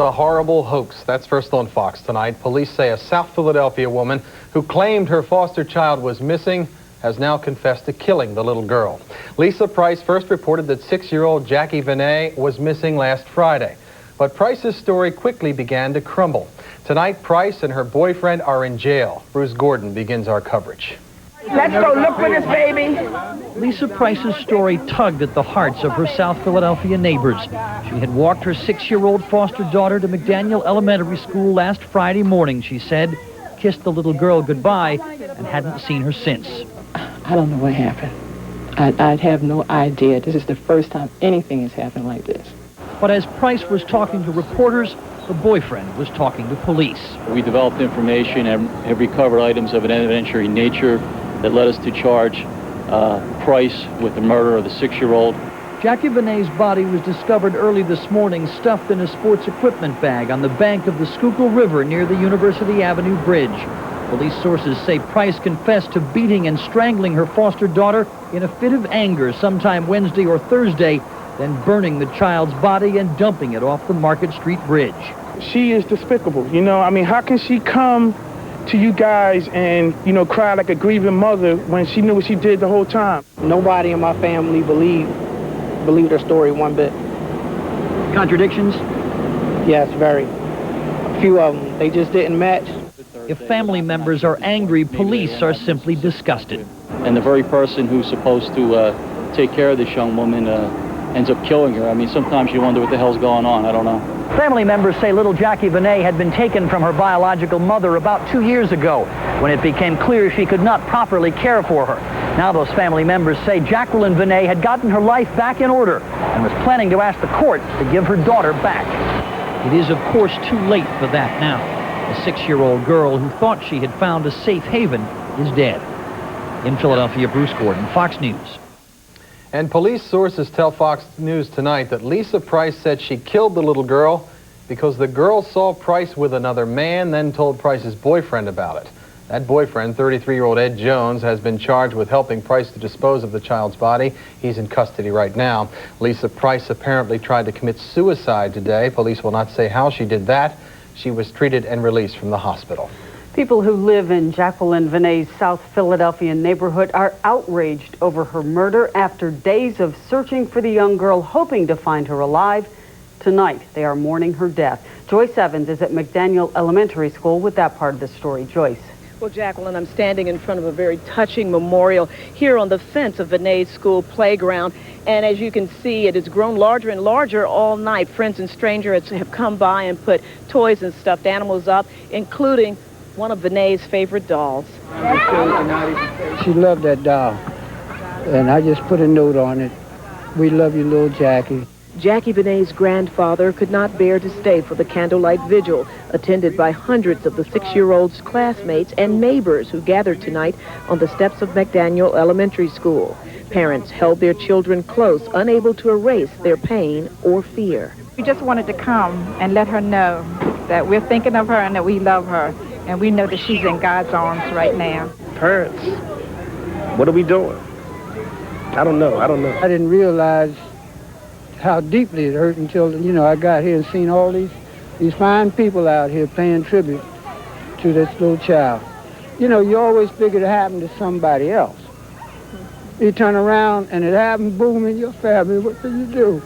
A horrible hoax. That's first on Fox tonight. Police say a South Philadelphia woman who claimed her foster child was missing has now confessed to killing the little girl. Lisa Price first reported that 6-year-old Jackie Vinay was missing last Friday. But Price's story quickly began to crumble. Tonight, Price and her boyfriend are in jail. Bruce Gordon begins our coverage. Let's go look for this baby. Lisa Price's story tugged at the hearts of her South Philadelphia neighbors. She had walked her 6-year-old foster daughter to McDaniel Elementary School last Friday morning, she said, kissed the little girl goodbye, and hadn't seen her since. I don't know what happened. I have no idea. This is the first time anything has happened like this. But as Price was talking to reporters, the boyfriend was talking to police. We developed information and have recovered items of an evidentiary nature that led us to charge Price with the murder of the 6-year-old. Jackie Vinay's body was discovered early this morning, stuffed in a sports equipment bag on the bank of the Schuylkill River near the University Avenue Bridge. Police sources say Price confessed to beating and strangling her foster daughter in a fit of anger sometime Wednesday or Thursday, then burning the child's body and dumping it off the Market Street Bridge. She is despicable, you know. I mean, how can she come to you guys and, you know, cry like a grieving mother when she knew what she did the whole time? Nobody in my family believed her story one bit. Contradictions? Yes, very. A few of them, they just didn't match. If family members are angry, police are simply disgusted. And the very person who's supposed to take care of this young woman ends up killing her. I mean, sometimes you wonder what the hell's going on. I don't know. Family members say little Jackie Vinay had been taken from her biological mother about 2 years ago, when it became clear she could not properly care for her. Now those family members say Jacqueline Vinay had gotten her life back in order and was planning to ask the court to give her daughter back. It is, of course, too late for that now. The 6-year-old girl who thought she had found a safe haven is dead. In Philadelphia, Bruce Gordon, Fox News. And police sources tell Fox News tonight that Lisa Price said she killed the little girl because the girl saw Price with another man, then told Price's boyfriend about it. That boyfriend, 33-year-old Ed Jones, has been charged with helping Price to dispose of the child's body. He's in custody right now. Lisa Price apparently tried to commit suicide today. Police will not say how she did that. She was treated and released from the hospital. People who live in Jacqueline Vinay's South Philadelphia neighborhood are outraged over her murder after days of searching for the young girl, hoping to find her alive. Tonight, they are mourning her death. Joyce Evans is at McDaniel Elementary School with that part of the story. Joyce. Well, Jacqueline, I'm standing in front of a very touching memorial here on the fence of Vinay's school playground. And as you can see, it has grown larger and larger all night. Friends and strangers have come by and put toys and stuffed animals up, including one of Vinay's favorite dolls. She loved that doll, and I just put a note on it. We love you, little Jackie. Jackie Vinay's grandfather could not bear to stay for the candlelight vigil, attended by hundreds of the 6-year-old's classmates and neighbors who gathered tonight on the steps of McDaniel Elementary School. Parents held their children close, unable to erase their pain or fear. We just wanted to come and let her know that we're thinking of her and that we love her, and we know that she's in God's arms right now. Parents, what are we doing? I don't know. I didn't realize how deeply it hurt until, you know, I got here and seen all these fine people out here paying tribute to this little child. You know, you always figure it happened to somebody else. You turn around and it happened, boom, in your family. What do you do?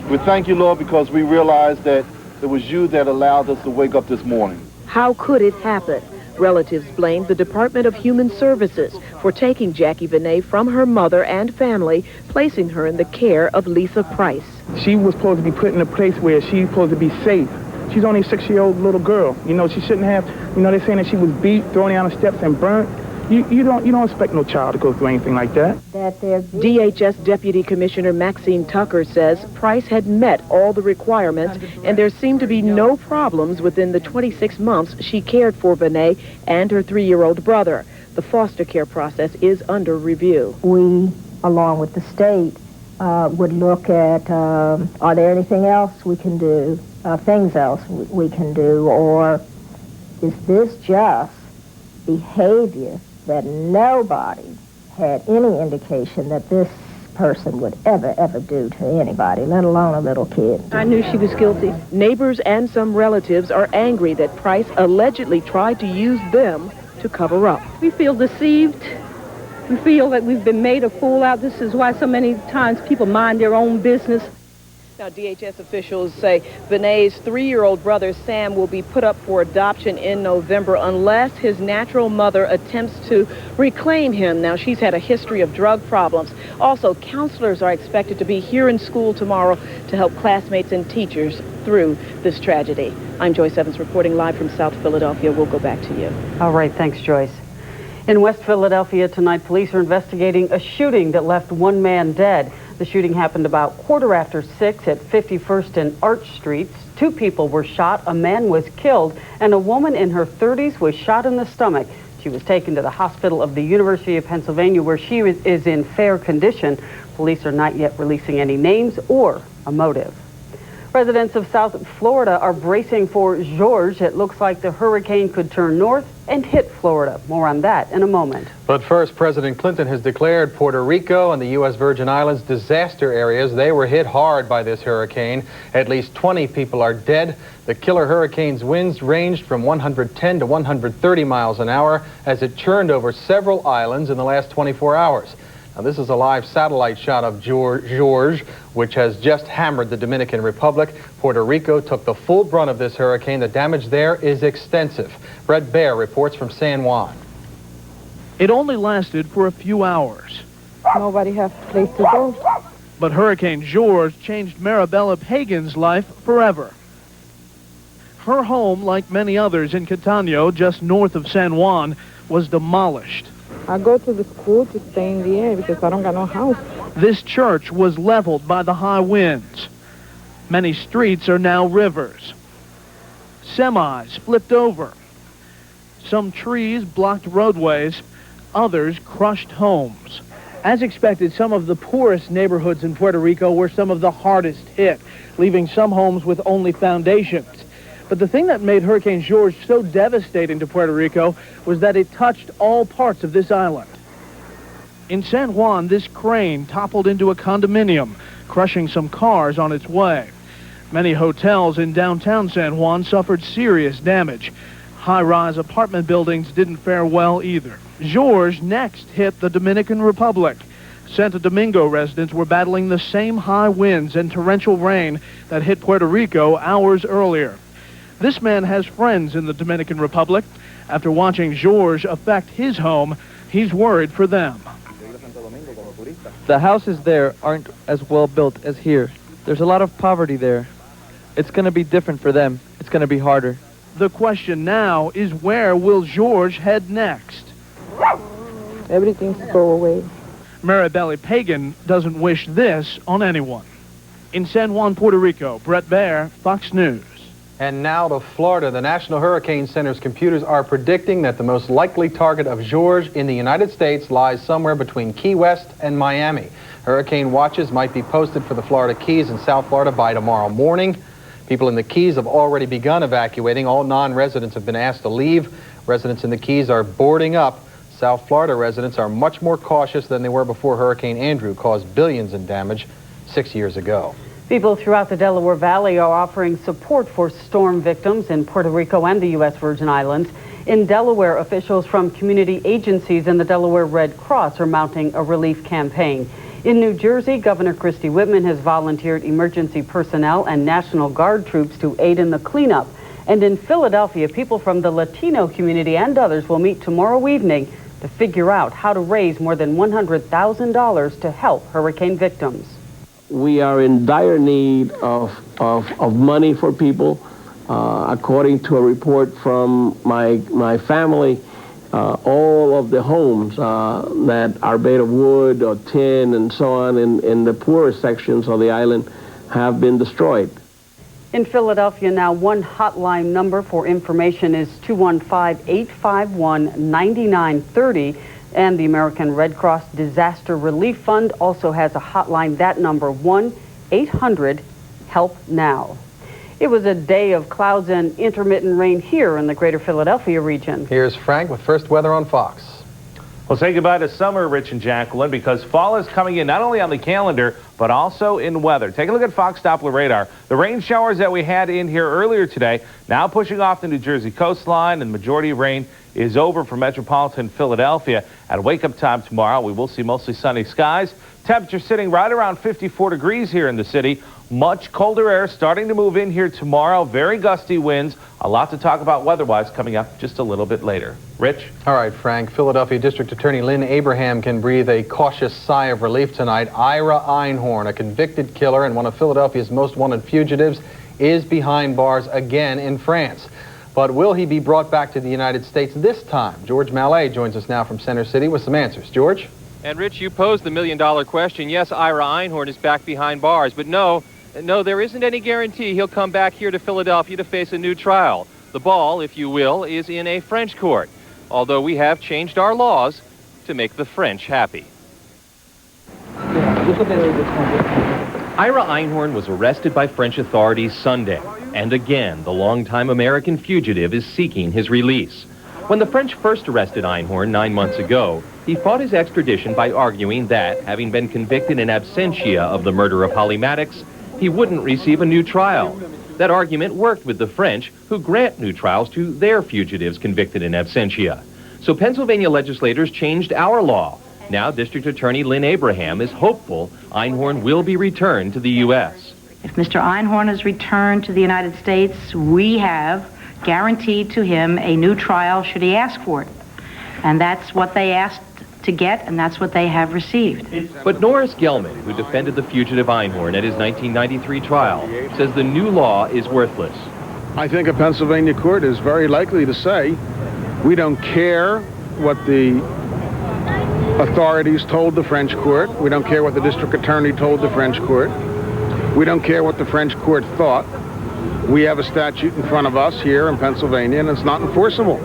We thank you, Lord, because we realize that it was you that allowed us to wake up this morning. How could it happen? Relatives blamed the Department of Human Services for taking Jackie Vinay from her mother and family, placing her in the care of Lisa Price. She was supposed to be put in a place where she's supposed to be safe. She's only a 6-year-old little girl. You know, she shouldn't have, you know, they're saying that she was beat, thrown down the steps and burnt. You don't expect no child to go through anything like that. DHS Deputy Commissioner Maxine Tucker says Price had met all the requirements, and there seemed to be no problems within the 26 months she cared for Vinay and her 3-year-old brother. The foster care process is under review. We, along with the state, would look at, are there anything else we can do, things else we can do, or is this just behavior that nobody had any indication that this person would ever do to anybody, let alone a little kid. I knew she was guilty. Neighbors and some relatives are angry that Price allegedly tried to use them to cover up. We feel deceived. We feel that we've been made a fool out. This is why so many times people mind their own business. Now, DHS officials say Vinay's 3-year-old brother, Sam, will be put up for adoption in November unless his natural mother attempts to reclaim him. Now, she's had a history of drug problems. Also, counselors are expected to be here in school tomorrow to help classmates and teachers through this tragedy. I'm Joyce Evans reporting live from South Philadelphia. We'll go back to you. All right, thanks, Joyce. In West Philadelphia tonight, police are investigating a shooting that left one man dead. The shooting happened about 6:15 at 51st and Arch Streets. 2 people were shot, a man was killed, and a woman in her 30s was shot in the stomach. She was taken to the hospital of the University of Pennsylvania, where she is in fair condition. Police are not yet releasing any names or a motive. Residents of South Florida are bracing for George. It looks like the hurricane could turn north and hit Florida. More on that in a moment. But first, President Clinton has declared Puerto Rico and the U.S. Virgin Islands disaster areas. They were hit hard by this hurricane. At least 20 people are dead. The killer hurricane's winds ranged from 110 to 130 miles an hour as it churned over several islands in the last 24 hours. Now, this is a live satellite shot of George, which has just hammered the Dominican Republic. Puerto Rico took the full brunt of this hurricane. The damage there is extensive. Brett Baer reports from San Juan. It only lasted for a few hours. Nobody has a place to go. But Hurricane George changed Maribela Pagan's life forever. Her home, like many others in Catano, just north of San Juan, was demolished. I go to the school to stay in the air because I don't got no house. This church was leveled by the high winds. Many streets are now rivers. Semis flipped over. Some trees blocked roadways. Others crushed homes. As expected, some of the poorest neighborhoods in Puerto Rico were some of the hardest hit, leaving some homes with only foundations. But the thing that made Hurricane George so devastating to Puerto Rico was that it touched all parts of this island. In San Juan, this crane toppled into a condominium, crushing some cars on its way. Many hotels in downtown San Juan suffered serious damage. High-rise apartment buildings didn't fare well either. George next hit the Dominican Republic. Santo Domingo residents were battling the same high winds and torrential rain that hit Puerto Rico hours earlier. This man has friends in the Dominican Republic. After watching George affect his home, he's worried for them. The houses there aren't as well built as here. There's a lot of poverty there. It's going to be different for them. It's going to be harder. The question now is, where will George head next? Everything's go away. Maribela Pagan doesn't wish this on anyone. In San Juan, Puerto Rico, Brett Baer, Fox News. And now to Florida. The National Hurricane Center's computers are predicting that the most likely target of George in the United States lies somewhere between Key West and Miami. Hurricane watches might be posted for the Florida Keys and South Florida by tomorrow morning. People in the Keys have already begun evacuating. All non-residents have been asked to leave. Residents in the Keys are boarding up. South Florida residents are much more cautious than they were before Hurricane Andrew caused billions in damage 6 years ago. People throughout the Delaware Valley are offering support for storm victims in Puerto Rico and the U.S. Virgin Islands. In Delaware, officials from community agencies and the Delaware Red Cross are mounting a relief campaign. In New Jersey, Governor Christie Whitman has volunteered emergency personnel and National Guard troops to aid in the cleanup. And in Philadelphia, people from the Latino community and others will meet tomorrow evening to figure out how to raise more than $100,000 to help hurricane victims. We are in dire need of money for people. According to a report from my family, all of the homes that are made of wood or tin and so on in the poorer sections of the island have been destroyed. In Philadelphia now, one hotline number for information is 215-851-9930. And the American Red Cross Disaster Relief Fund also has a hotline. That number, 1-800-HELP-NOW. It was a day of clouds and intermittent rain here in the greater Philadelphia region. Here's Frank with first weather on Fox. Well, say goodbye to summer, Rich and Jacqueline, because fall is coming in not only on the calendar, but also in weather. Take a look at Fox Doppler radar. The rain showers that we had in here earlier today, now pushing off the New Jersey coastline, and the majority of rain is over for metropolitan Philadelphia. At wake-up time tomorrow, we will see mostly sunny skies. Temperature sitting right around 54 degrees here in the city. Much colder air starting to move in here tomorrow. Very gusty winds. A lot to talk about weather-wise coming up just a little bit later. Rich? All right, Frank. Philadelphia District Attorney Lynn Abraham can breathe a cautious sigh of relief tonight. Ira Einhorn, a convicted killer and one of Philadelphia's most wanted fugitives, is behind bars again in France. But will he be brought back to the United States this time? George Mallet joins us now from Center City with some answers. George? And Rich, you posed the million-dollar question. Yes, Ira Einhorn is back behind bars, but no, there isn't any guarantee he'll come back here to Philadelphia to face a new trial. The ball, if you will, is in a French court, although we have changed our laws to make the French happy. Ira Einhorn was arrested by French authorities Sunday, and again, the longtime American fugitive is seeking his release. When the French first arrested Einhorn 9 months ago, he fought his extradition by arguing that, having been convicted in absentia of the murder of Holly Maddox, he wouldn't receive a new trial. That argument worked with the French, who grant new trials to their fugitives convicted in absentia. So Pennsylvania legislators changed our law. Now District Attorney Lynn Abraham is hopeful Einhorn will be returned to the U.S. If Mr. Einhorn is returned to the United States, we have guaranteed to him a new trial should he ask for it. And that's what they asked to get, and that's what they have received. But Norris Gelman, who defended the fugitive Einhorn at his 1993 trial, says the new law is worthless. I think a Pennsylvania court is very likely to say, we don't care what the authorities told the French court. We don't care what the district attorney told the French court. We don't care what the French court thought. We have a statute in front of us here in Pennsylvania, and it's not enforceable.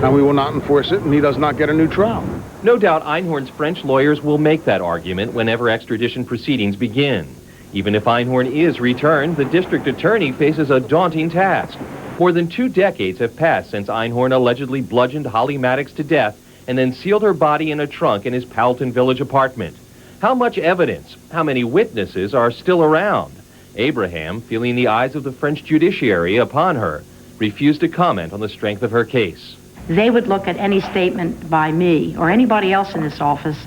And we will not enforce it, and he does not get a new trial. No doubt Einhorn's French lawyers will make that argument whenever extradition proceedings begin. Even if Einhorn is returned, the district attorney faces a daunting task. More than 2 decades have passed since Einhorn allegedly bludgeoned Holly Maddox to death and then sealed her body in a trunk in his Powelton Village apartment. How much evidence, how many witnesses are still around? Abraham, feeling the eyes of the French judiciary upon her, refused to comment on the strength of her case. They would look at any statement by me or anybody else in this office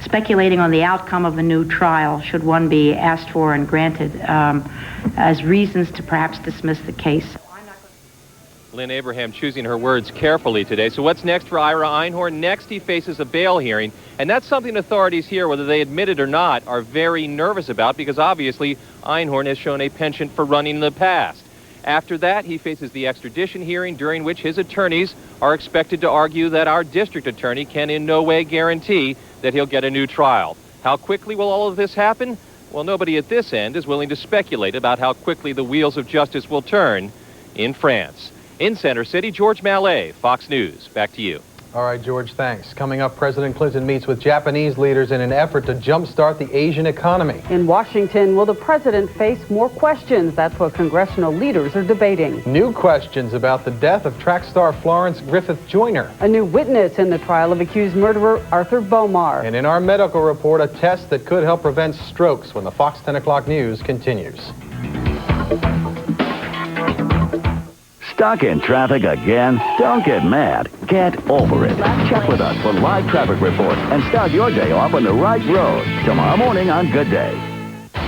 speculating on the outcome of a new trial, should one be asked for and granted, as reasons to perhaps dismiss the case. Lynn Abraham choosing her words carefully today. So what's next for Ira Einhorn? Next, he faces a bail hearing, and that's something authorities here, whether they admit it or not, are very nervous about, because obviously Einhorn has shown a penchant for running in the past. After that, he faces the extradition hearing, during which his attorneys are expected to argue that our district attorney can in no way guarantee that he'll get a new trial. How quickly will all of this happen? Well, nobody at this end is willing to speculate about how quickly the wheels of justice will turn in France. In Center City, George Mallet, Fox News. Back to you. All right, George, thanks. Coming up, President Clinton meets with Japanese leaders in an effort to jumpstart the Asian economy. In Washington, will the president face more questions? That's what congressional leaders are debating. New questions about the death of track star Florence Griffith Joiner. A new witness in the trial of accused murderer Arthur Bomar. And in our medical report, a test that could help prevent strokes when the Fox 10 o'clock news continues. Stuck in traffic again? Don't get mad. Get over it. Check with us for live traffic reports and start your day off on the right road. Tomorrow morning on Good Day.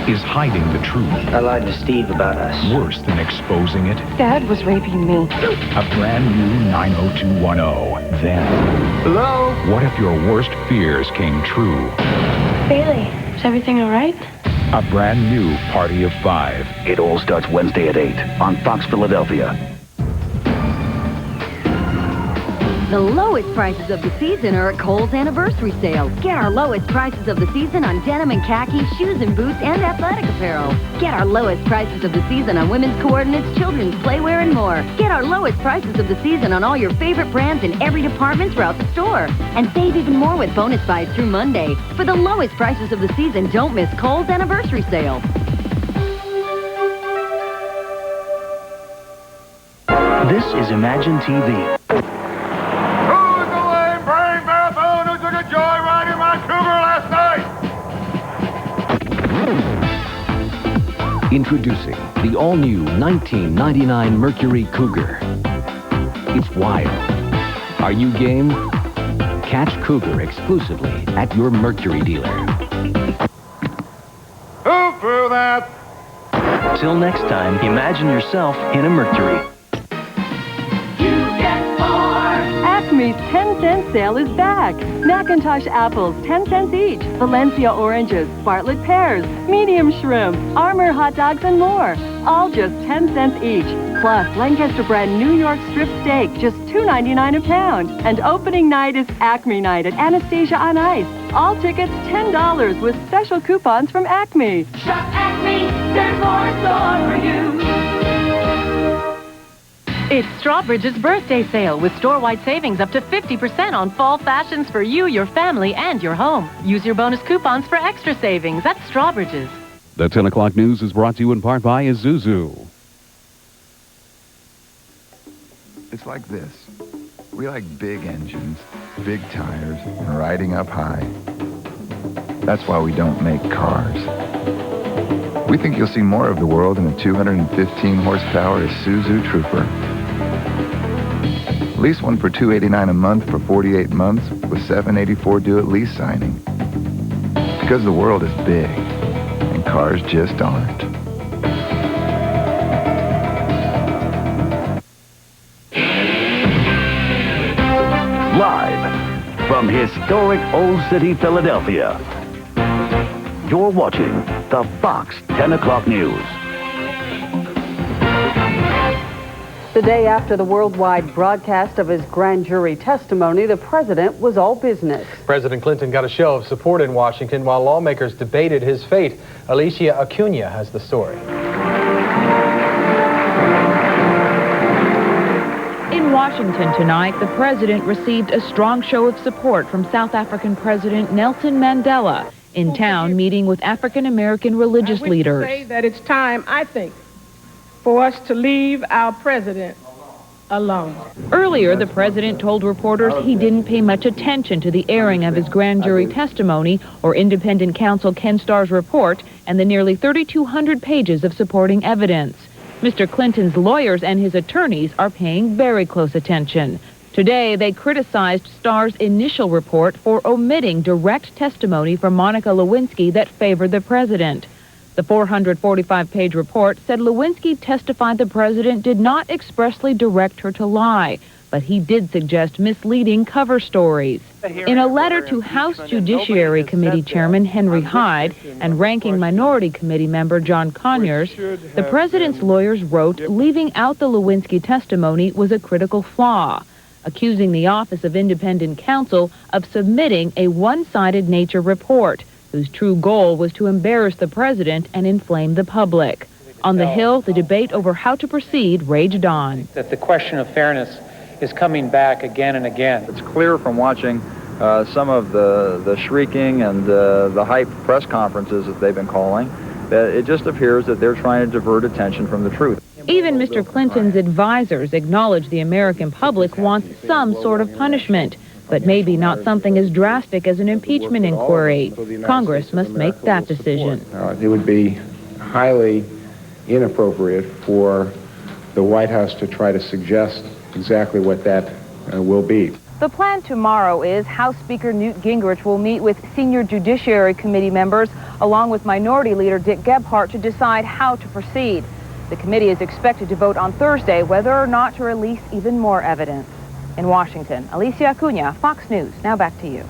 Is hiding the truth. I lied to Steve about us. Worse than exposing it. Dad was raping me. A brand new 90210. Then. Hello? What if your worst fears came true? Bailey, is everything all right? A brand new Party of 5. It all starts Wednesday at 8 on Fox Philadelphia. The lowest prices of the season are at Kohl's anniversary sale. Get our lowest prices of the season on denim and khaki, shoes and boots, and athletic apparel. Get our lowest prices of the season on women's coordinates, children's playwear, and more. Get our lowest prices of the season on all your favorite brands in every department throughout the store. And save even more with bonus buys through Monday. For the lowest prices of the season, don't miss Kohl's anniversary sale. This is Imagine TV. Introducing the all-new 1999 Mercury Cougar. It's wild. Are you game? Catch Cougar exclusively at your Mercury dealer. Who threw that? Till next time, imagine yourself in a Mercury. Acme's 10-cent sale is back. Macintosh apples, 10 cents each. Valencia oranges, Bartlett pears, medium shrimp, Armour hot dogs, and more. All just 10 cents each. Plus, Lancaster brand New York strip steak, just $2.99 a pound. And opening night is Acme night at Anastasia on Ice. All tickets $10 with special coupons from Acme. Shop Acme, there's more in store for you. It's Strawbridge's birthday sale with store-wide savings up to 50% on fall fashions for you, your family, and your home. Use your bonus coupons for extra savings at Strawbridge's. The 10 o'clock news is brought to you in part by Isuzu. It's like this. We like big engines, big tires, and riding up high. That's why we don't make cars. We think you'll see more of the world in a 215 horsepower Isuzu Trooper. Lease one for $289 a month for 48 months with $784 due at lease signing. Because the world is big, and cars just aren't. Live from historic Old City, Philadelphia, you're watching the Fox 10 o'clock news. The day after the worldwide broadcast of his grand jury testimony, the president was all business. President Clinton got a show of support in Washington while lawmakers debated his fate. Alicia Acuna has the story. In Washington tonight, the president received a strong show of support from South African President Nelson Mandela, in town meeting with African-American religious leaders. I say that it's time, I think, for us to leave our president alone. Earlier, the president told reporters he didn't pay much attention to the airing of his grand jury testimony or independent counsel Ken Starr's report and the nearly 3,200 pages of supporting evidence. Mr. Clinton's lawyers and his attorneys are paying very close attention. Today, they criticized Starr's initial report for omitting direct testimony from Monica Lewinsky that favored the president. The 445-page report said Lewinsky testified the president did not expressly direct her to lie, but he did suggest misleading cover stories. In a letter to House Judiciary Committee Chairman Henry Hyde and Ranking Minority Committee member John Conyers, the president's lawyers wrote leaving out the Lewinsky testimony was a critical flaw, accusing the Office of Independent Counsel of submitting a one-sided nature report, whose true goal was to embarrass the president and inflame the public. On the Hill, the debate over how to proceed raged on. That the question of fairness is coming back again and again. It's clear from watching some of the shrieking and the hype press conferences that they've been calling that it just appears that they're trying to divert attention from the truth. Even Mr. Clinton's advisors acknowledge the American public wants some sort of punishment, but maybe not something as drastic as an impeachment inquiry. Congress must make that decision. It would be highly inappropriate for the White House to try to suggest exactly what that will be. The plan tomorrow is House Speaker Newt Gingrich will meet with senior Judiciary Committee members along with Minority Leader Dick Gephardt to decide how to proceed. The committee is expected to vote on Thursday whether or not to release even more evidence. In Washington, Alicia Acuna, Fox News. Now back to you.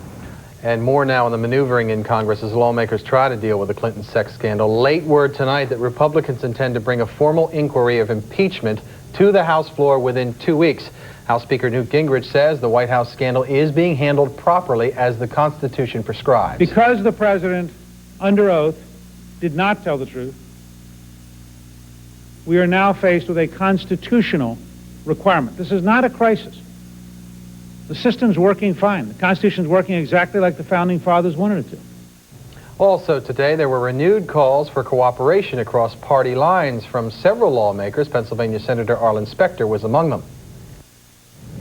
And more now on the maneuvering in Congress as lawmakers try to deal with the Clinton sex scandal. Late word tonight that Republicans intend to bring a formal inquiry of impeachment to the House floor within 2 weeks. House Speaker Newt Gingrich says the White House scandal is being handled properly as the Constitution prescribes. Because the president, under oath, did not tell the truth, we are now faced with a constitutional requirement. This is not a crisis. The system's working fine. The Constitution's working exactly like the Founding Fathers wanted it to. Also today, there were renewed calls for cooperation across party lines from several lawmakers. Pennsylvania Senator Arlen Specter was among them.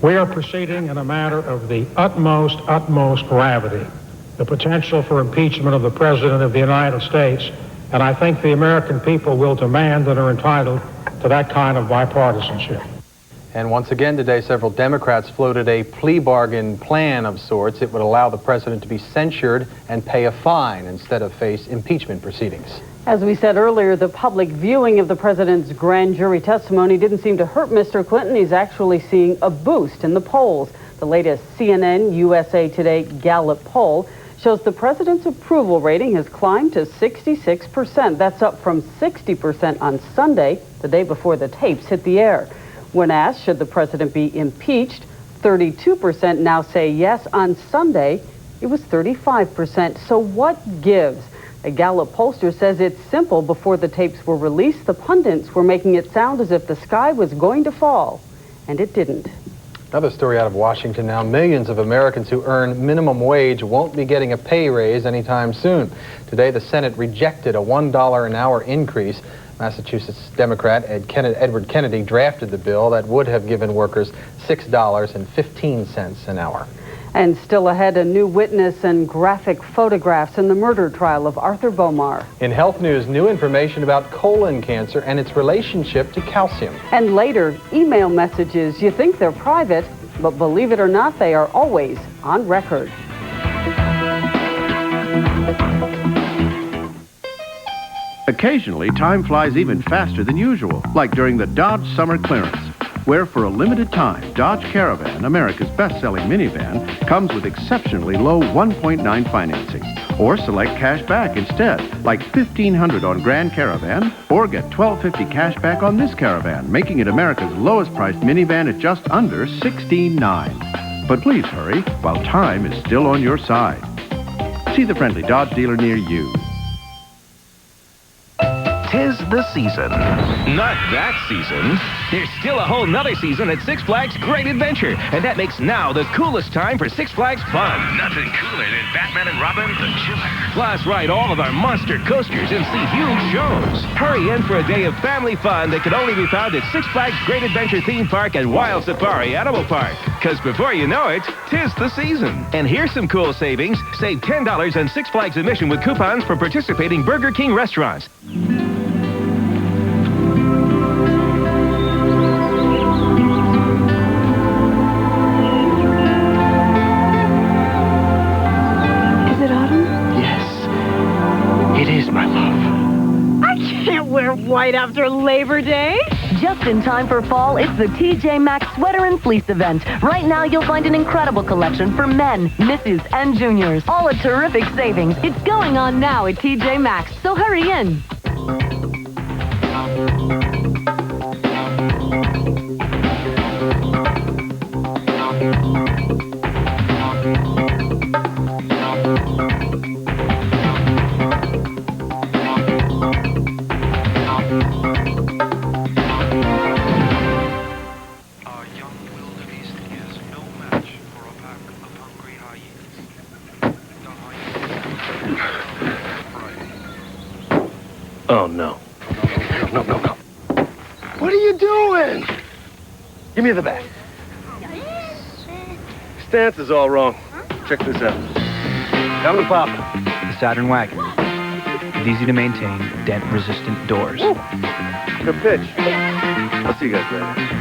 We are proceeding in a matter of the utmost gravity. The potential for impeachment of the President of the United States And I think the American people will demand and are entitled to that kind of bipartisanship. And once again today, several Democrats floated a plea bargain plan of sorts. It would allow the president to be censured and pay a fine instead of face impeachment proceedings. As we said earlier, the public viewing of the president's grand jury testimony didn't seem to hurt Mr. Clinton. He's actually seeing a boost in the polls. The latest CNN USA Today Gallup poll shows the president's approval rating has climbed to 66%. That's up from 60% on Sunday, the day before the tapes hit the air. When asked, should the president be impeached, 32% now say yes. On Sunday, it was 35%. So what gives? A Gallup pollster says it's simple. Before the tapes were released, the pundits were making it sound as if the sky was going to fall, and it didn't. Another story out of Washington now. Millions of Americans who earn minimum wage won't be getting a pay raise anytime soon. Today, the Senate rejected a $1 an hour increase. Massachusetts Democrat Edward Kennedy drafted the bill that would have given workers $6.15 an hour. And still ahead, a new witness and graphic photographs in the murder trial of Arthur Bomar. In health news, new information about colon cancer and its relationship to calcium. And later, email messages. You think they're private, but believe it or not, they are always on record. Occasionally, time flies even faster than usual, like during the Dodge Summer Clearance, where for a limited time, Dodge Caravan, America's best-selling minivan, comes with exceptionally low 1.9 financing. Or select cash back instead, like $1,500 on Grand Caravan, or get $1,250 cash back on this Caravan, making it America's lowest-priced minivan at just under $16,900. But please hurry, while time is still on your side. See the friendly Dodge dealer near you. 'Tis the season. Not that season. There's still a whole nother season at Six Flags Great Adventure, and that makes now the coolest time for Six Flags fun. Nothing cooler than Batman and Robin the Chiller. Plus, ride all of our monster coasters and see huge shows. Hurry in for a day of family fun that can only be found at Six Flags Great Adventure Theme Park and Wild Safari Animal Park. Because before you know it, 'tis the season. And here's some cool savings. Save $10 on Six Flags admission with coupons from participating Burger King restaurants. White after Labor Day? Just in time for fall, it's the TJ Maxx Sweater and Fleece event. Right now, you'll find an incredible collection for men, misses, and juniors. All at terrific savings. It's going on now at TJ Maxx, so hurry in. Oh, no. No. What are you doing? Give me the bag. Stance is all wrong. Check this out. Come to Papa. The Saturn wagon. With easy to maintain, dent-resistant doors. Good pitch. I'll see you guys later.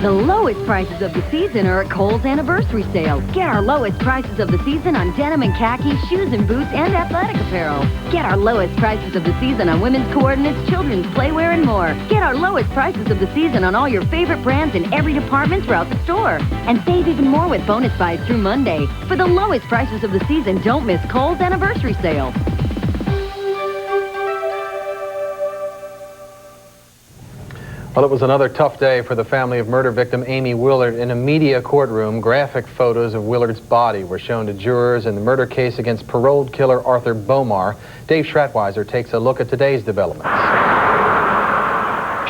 The lowest prices of the season are at Kohl's anniversary sale. Get our lowest prices of the season on denim and khaki, shoes and boots, and athletic apparel. Get our lowest prices of the season on women's coordinates, children's playwear, and more. Get our lowest prices of the season on all your favorite brands in every department throughout the store. And save even more with bonus buys through Monday. For the lowest prices of the season, don't miss Kohl's anniversary sale. Well, it was another tough day for the family of murder victim Amy Willard. In a media courtroom, graphic photos of Willard's body were shown to jurors in the murder case against paroled killer Arthur Bomar. Dave Schratweiser takes a look at today's developments.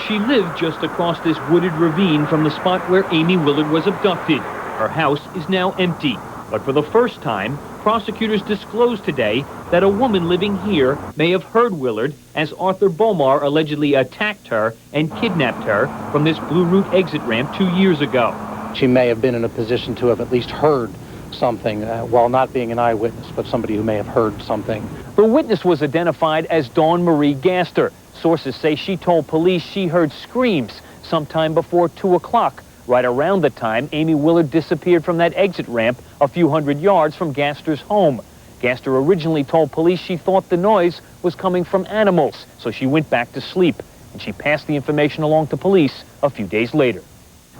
She lived just across this wooded ravine from the spot where Amy Willard was abducted. Her house is now empty. But for the first time, prosecutors disclosed today that a woman living here may have heard Willard as Arthur Bomar allegedly attacked her and kidnapped her from this Blue Route exit ramp 2 years ago. She may have been in a position to have at least heard something while not being an eyewitness, but somebody who may have heard something. The witness was identified as Dawn Marie Gaster. Sources say she told police she heard screams sometime before 2 o'clock, right around the time Amy Willard disappeared from that exit ramp a few hundred yards from Gaster's home. Gaster originally told police she thought the noise was coming from animals, so she went back to sleep, and she passed the information along to police a few days later.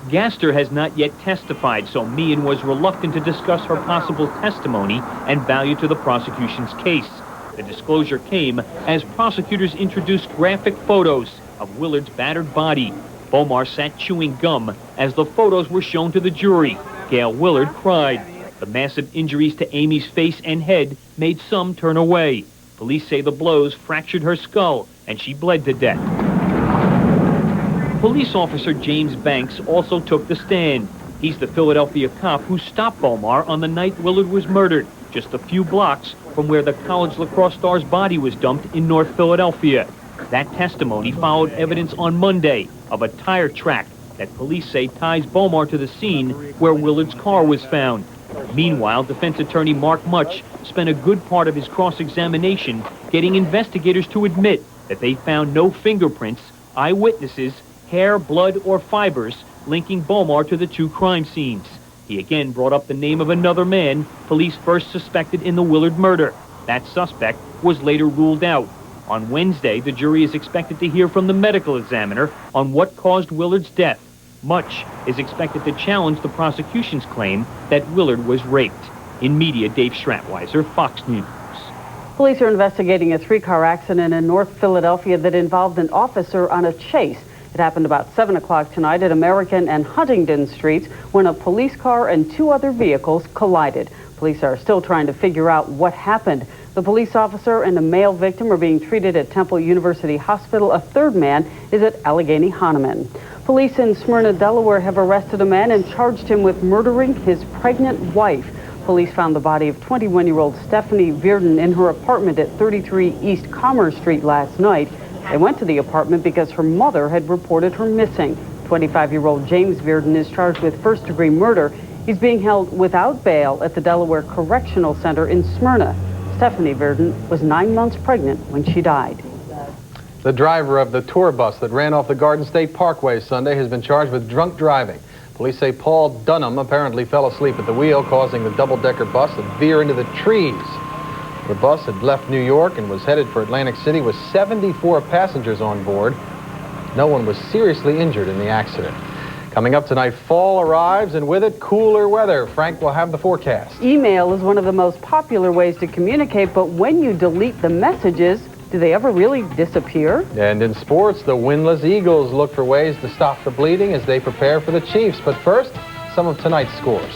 Gaster has not yet testified, so Meehan was reluctant to discuss her possible testimony and value to the prosecution's case. The disclosure came as prosecutors introduced graphic photos of Willard's battered body. Bomar sat chewing gum as the photos were shown to the jury. Gail Willard cried. The massive injuries to Amy's face and head made some turn away. Police say the blows fractured her skull and she bled to death. Police officer James Banks also took the stand. He's the Philadelphia cop who stopped Bomar on the night Willard was murdered, just a few blocks from where the college lacrosse star's body was dumped in North Philadelphia. That testimony followed evidence on Monday of a tire track that police say ties Bomar to the scene where Willard's car was found. Meanwhile, defense attorney Mark Much spent a good part of his cross-examination getting investigators to admit that they found no fingerprints, eyewitnesses, hair, blood, or fibers linking Bomar to the two crime scenes. He again brought up the name of another man police first suspected in the Willard murder. That suspect was later ruled out. On Wednesday, the jury is expected to hear from the medical examiner on what caused Willard's death. Much is expected to challenge the prosecution's claim that Willard was raped. In media, Dave Stratweiser, Fox News. Police are investigating a 3-car accident in North Philadelphia that involved an officer on a chase. It happened about 7 o'clock tonight at American and Huntington Streets when a police car and 2 other vehicles collided. Police are still trying to figure out what happened. The police officer and a male victim are being treated at Temple University Hospital. A third man is at Allegheny Hahnemann. Police in Smyrna, Delaware have arrested a man and charged him with murdering his pregnant wife. Police found the body of 21-year-old Stephanie Virden in her apartment at 33 East Commerce Street last night. They went to the apartment because her mother had reported her missing. 25-year-old James Virden is charged with first-degree murder. He's being held without bail at the Delaware Correctional Center in Smyrna. Stephanie Virden was 9 months pregnant when she died. The driver of the tour bus that ran off the Garden State Parkway Sunday has been charged with drunk driving. Police say Paul Dunham apparently fell asleep at the wheel, causing the double-decker bus to veer into the trees. The bus had left New York and was headed for Atlantic City with 74 passengers on board. No one was seriously injured in the accident. Coming up tonight, fall arrives, and with it, cooler weather. Frank will have the forecast. Email is one of the most popular ways to communicate, but when you delete the messages, do they ever really disappear? And in sports, the winless Eagles look for ways to stop the bleeding as they prepare for the Chiefs. But first, some of tonight's scores.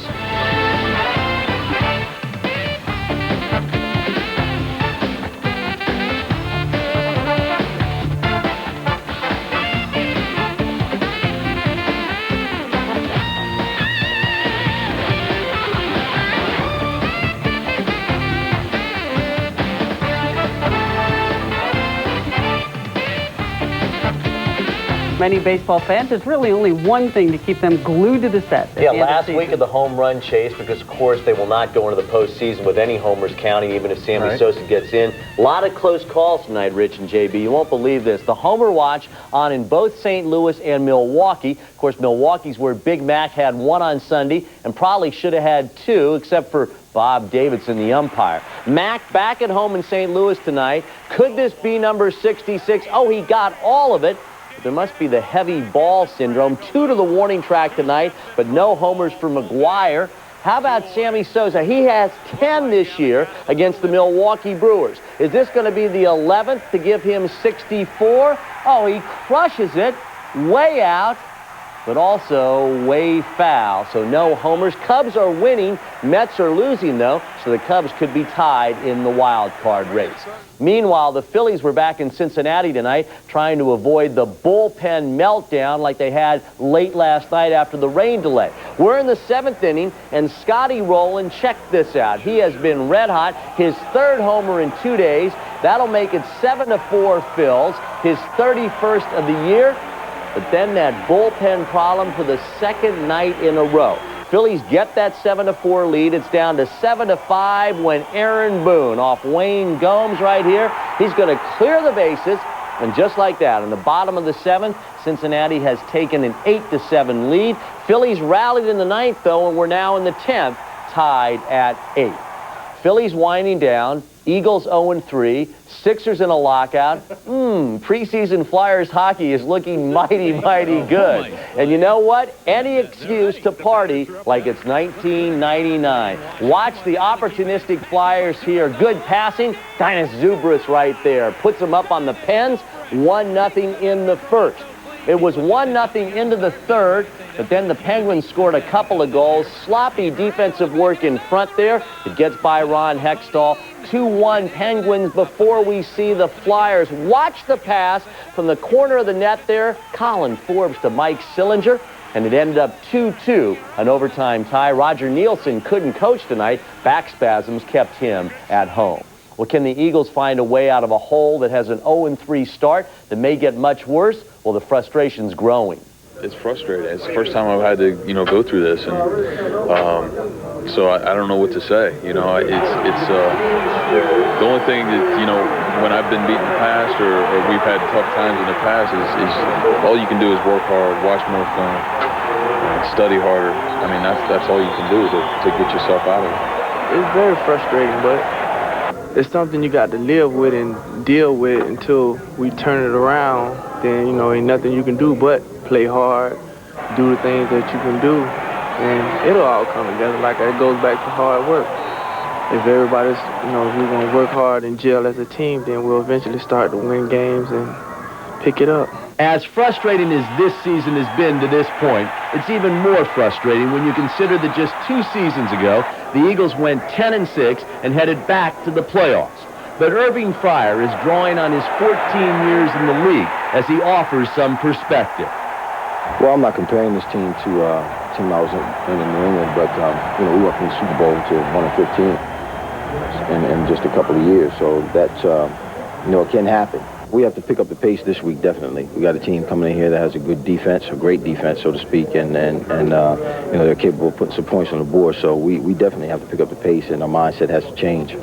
Many baseball fans, there's really only one thing to keep them glued to the set. Yeah, last week of the home run chase, because of course they will not go into the postseason with any homers counting, even if Sammy Sosa gets in. A lot of close calls tonight, Rich and JB. You won't believe this. The homer watch on in both St. Louis and Milwaukee. Of course, Milwaukee's where Big Mac had 1 on Sunday and probably should have had 2, except for Bob Davidson, the umpire. Mac back at home in St. Louis tonight. Could this be number 66? Oh, he got all of it. There must be the heavy ball syndrome. 2 to the warning track tonight, but no homers for McGuire. How about Sammy Sosa? He has 10 this year against the Milwaukee Brewers. Is this going to be the 11th to give him 64? Oh, he crushes it way out, but also way foul. So no homers. Cubs are winning. Mets are losing, though, so the Cubs could be tied in the wild card race. Meanwhile, the Phillies were back in Cincinnati tonight trying to avoid the bullpen meltdown like they had late last night after the rain delay. We're in the 7th inning, and Scotty Rowland, check this out. He has been red hot. His 3rd homer in 2 days. That'll make it 7-4 Phils, his 31st of the year. But then that bullpen problem for the 2nd night in a row. Phillies get that 7-4 lead. It's down to 7-5 when Aaron Boone off Wayne Gomes right here. He's going to clear the bases. And just like that, in the bottom of the 7th, Cincinnati has taken an 8-7 lead. Phillies rallied in the 9th, though, and we're now in the 10th, tied at 8. Phillies winding down. Eagles 0-3. Sixers in a lockout. Preseason Flyers hockey is looking mighty, mighty good. And you know what? Any excuse to party like it's 1999. Watch the opportunistic Flyers here. Good passing. Dinas Zubris right there. Puts them up on the Pens. 1-0 in the first. It was 1-0 into the third, but then the Penguins scored a couple of goals. Sloppy defensive work in front there. It gets by Ron Hextall. 2-1 Penguins before we see the Flyers. Watch the pass from the corner of the net there. Colin Forbes to Mike Sillinger, and it ended up 2-2, an overtime tie. Roger Nielsen couldn't coach tonight. Back spasms kept him at home. Well, can the Eagles find a way out of a hole that has an 0-3 start that may get much worse? Well, the frustration's growing. It's frustrating. It's the first time I've had to, go through this, and so I don't know what to say. It's the only thing that when I've been beaten in the past or we've had tough times in the past is all you can do is work hard, watch more film, study harder. I mean, that's all you can do to get yourself out of it. It's very frustrating, but it's something you got to live with and deal with until we turn it around. Then, ain't nothing you can do but play hard, do the things that you can do, and it'll all come together. Like it goes back to hard work. If everybody's, if we're going to work hard and gel as a team, then we'll eventually start to win games and pick it up. As frustrating as this season has been to this point, it's even more frustrating when you consider that just 2 seasons ago, the Eagles went 10-6 and headed back to the playoffs. But Irving Fryer is drawing on his 14 years in the league as he offers some perspective. Well, I'm not comparing this team to the team I was in New England, but, we went from the Super Bowl to 1-15 in just a couple of years. So that's, it can happen. We have to pick up the pace this week, definitely. We got a team coming in here that has a good defense, a great defense, so to speak, and they're capable of putting some points on the board. So we definitely have to pick up the pace, and our mindset has to change.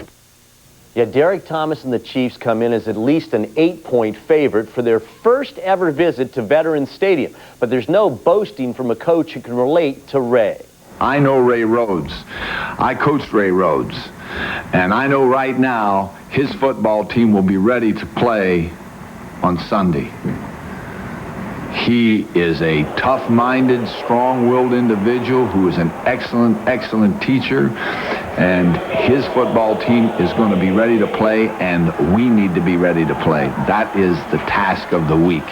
Yeah, Derek Thomas and the Chiefs come in as at least an 8-point favorite for their first ever visit to Veterans Stadium. But there's no boasting from a coach who can relate to Ray. I know Ray Rhodes. I coached Ray Rhodes. And I know right now his football team will be ready to play on Sunday. He is a tough-minded, strong-willed individual who is an excellent, excellent teacher. And his football team is going to be ready to play, and we need to be ready to play. That is the task of the week.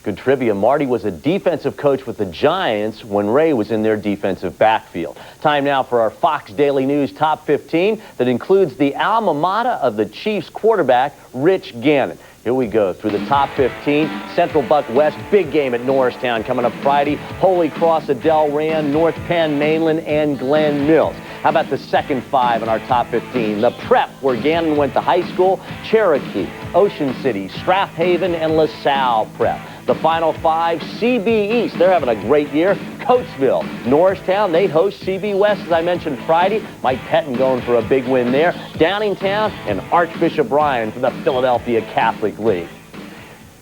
Good trivia. Marty was a defensive coach with the Giants when Ray was in their defensive backfield. Time now for our Fox Daily News Top 15 that includes the alma mater of the Chiefs quarterback, Rich Gannon. Here we go through the top 15. Central Buck West, big game at Norristown coming up Friday. Holy Cross at Del Rand, North Penn, Mainland, and Glen Mills. How about the second 5 in our top 15? The Prep, where Gannon went to high school, Cherokee, Ocean City, Strathaven, and LaSalle Prep. The final 5, CB East. They're having a great year. Coatesville, Norristown, they host CB West, as I mentioned Friday. Mike Pettin going for a big win there. Downingtown and Archbishop Ryan for the Philadelphia Catholic League.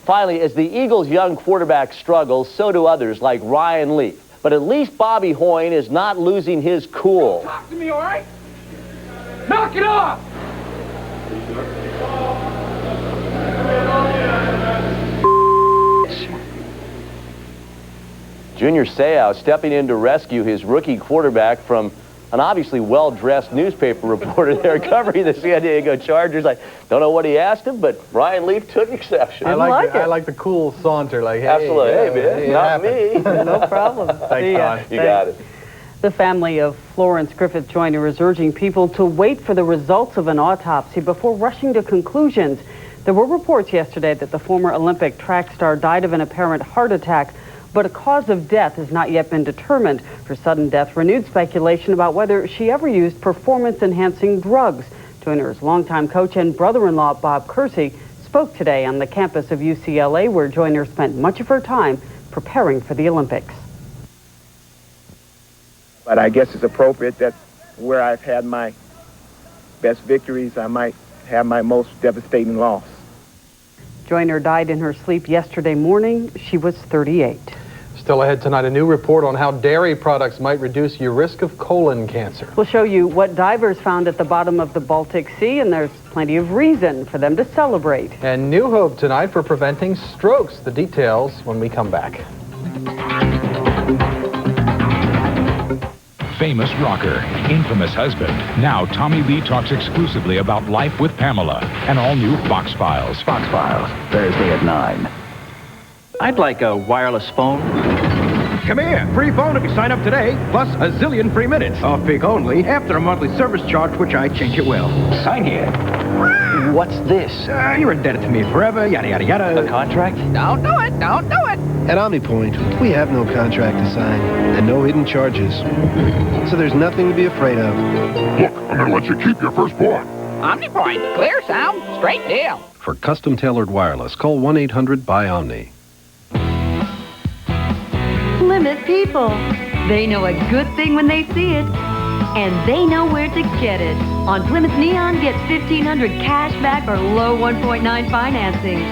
Finally, as the Eagles' young quarterback struggles, so do others like Ryan Leaf. But at least Bobby Hoyne is not losing his cool. Talk to me, all right? Knock it off! Junior Seau stepping in to rescue his rookie quarterback from an obviously well-dressed newspaper reporter there covering the San Diego Chargers. I don't know what he asked him, but Ryan Leaf took exception. I like the cool saunter, like, hey, absolutely. Hey, man, hey, not me. No problem. Thanks, Don. You got it. The family of Florence Griffith Joiner is urging people to wait for the results of an autopsy before rushing to conclusions. There were reports yesterday that the former Olympic track star died of an apparent heart attack, but a cause of death has not yet been determined. Her sudden death renewed speculation about whether she ever used performance-enhancing drugs. Joiner's longtime coach and brother-in-law, Bob Kersey, spoke today on the campus of UCLA, where Joiner spent much of her time preparing for the Olympics. But I guess it's appropriate that where I've had my best victories, I might have my most devastating loss. Joiner died in her sleep yesterday morning. She was 38. Still ahead tonight, a new report on how dairy products might reduce your risk of colon cancer. We'll show you what divers found at the bottom of the Baltic Sea, and there's plenty of reason for them to celebrate. And new hope tonight for preventing strokes. The details when we come back. Famous rocker, infamous husband. Now Tommy Lee talks exclusively about life with Pamela. An all-new Fox Files. Fox Files, Thursday at 9. I'd like a wireless phone. Come here. Free phone if you sign up today, plus a zillion free minutes. Off-peak only, after a monthly service charge, which I change it will. Sign here. What's this? You're indebted to me forever, yada, yada, yada. A contract? Don't do it. Don't do it. At OmniPoint, we have no contract to sign and no hidden charges. So there's nothing to be afraid of. Look, I'm going to let you keep your firstborn. OmniPoint. Clear sound, straight deal. For custom-tailored wireless, call 1-800-BUY-OMNI. Plymouth people. They know a good thing when they see it, and they know where to get it. On Plymouth Neon, get $1,500 cash back or low 1.9 financing.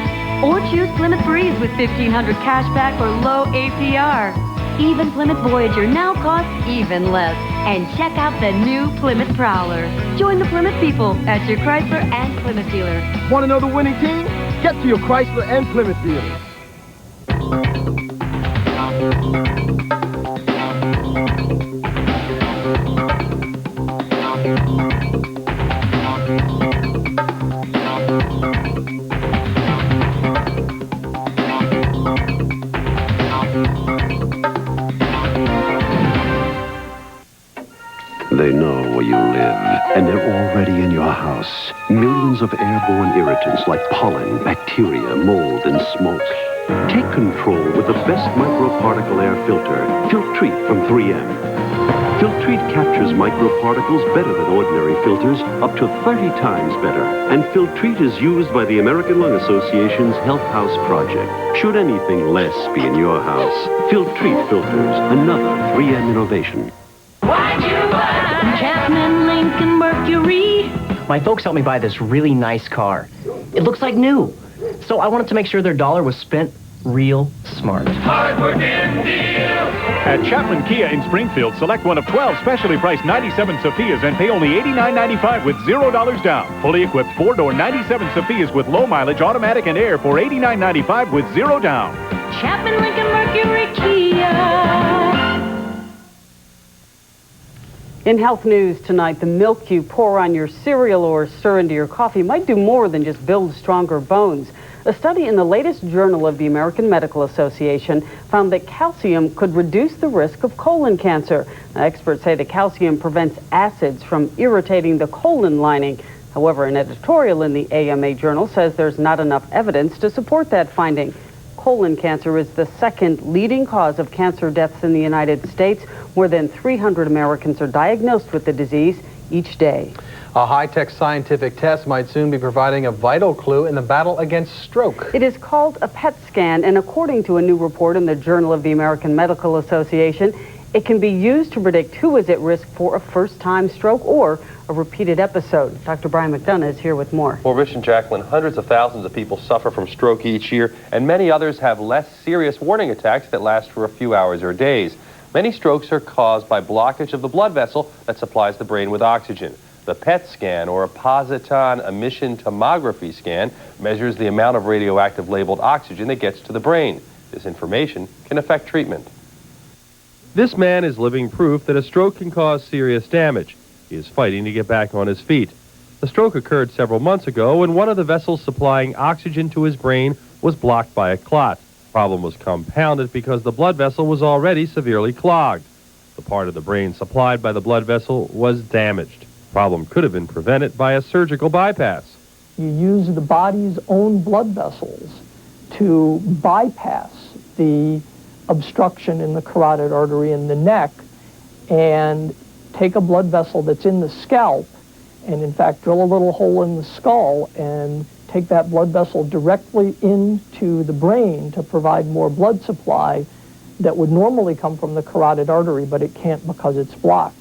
Or choose Plymouth Breeze with $1,500 cash back or low APR. Even Plymouth Voyager now costs even less. And check out the new Plymouth Prowler. Join the Plymouth people at your Chrysler and Plymouth dealer. Want to know the winning team? Get to your Chrysler and Plymouth dealers. They know where you live, and they're already in your house. Millions of airborne irritants like pollen, bacteria, mold, and smoke. Take control with the best microparticle air filter, Filtrete from 3M. Filtrete captures microparticles better than ordinary filters, up to 30 times better. And Filtrete is used by the American Lung Association's Health House Project. Should anything less be in your house? Filtrete filters, another 3M innovation. Chapman, Lincoln, Mercury. My folks helped me buy this really nice car. It looks like new. So I wanted to make sure their dollar was spent real smart. Hard-working deal. At Chapman Kia in Springfield, select one of 12 specially priced 97 Sophias and pay only $89.95 with $0 down. Fully equipped 4-door 97 Sophias with low mileage, automatic and air for $89.95 with $0 down. Chapman, Lincoln, Mercury, Kia. In health news tonight, the milk you pour on your cereal or stir into your coffee might do more than just build stronger bones. A study in the latest Journal of the American Medical Association found that calcium could reduce the risk of colon cancer. Now, experts say the calcium prevents acids from irritating the colon lining. However, an editorial in the AMA Journal says there's not enough evidence to support that finding. Colon cancer is the second leading cause of cancer deaths in the United States. More than 300 Americans are diagnosed with the disease each day. A high-tech scientific test might soon be providing a vital clue in the battle against stroke. It is called a PET scan, and according to a new report in the Journal of the American Medical Association, it can be used to predict who is at risk for a first-time stroke or a repeated episode. Dr. Brian McDonough is here with more. Well, Rich and Jacqueline, hundreds of thousands of people suffer from stroke each year, and many others have less serious warning attacks that last for a few hours or days. Many strokes are caused by blockage of the blood vessel that supplies the brain with oxygen. The PET scan, or a positron emission tomography scan, measures the amount of radioactive labeled oxygen that gets to the brain. This information can affect treatment. This man is living proof that a stroke can cause serious damage. He is fighting to get back on his feet. The stroke occurred several months ago when one of the vessels supplying oxygen to his brain was blocked by a clot. The problem was compounded because the blood vessel was already severely clogged. The part of the brain supplied by the blood vessel was damaged. The problem could have been prevented by a surgical bypass. You use the body's own blood vessels to bypass the obstruction in the carotid artery in the neck and take a blood vessel that's in the scalp and in fact drill a little hole in the skull and take that blood vessel directly into the brain to provide more blood supply that would normally come from the carotid artery, but it can't because it's blocked.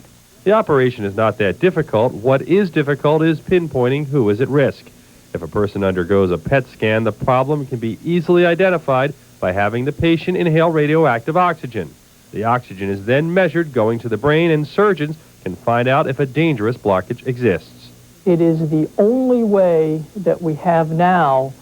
The operation is not that difficult. What is difficult is pinpointing who is at risk. If a person undergoes a PET scan, the problem can be easily identified by having the patient inhale radioactive oxygen. The oxygen is then measured going to the brain, and surgeons can find out if a dangerous blockage exists. It is the only way that we have now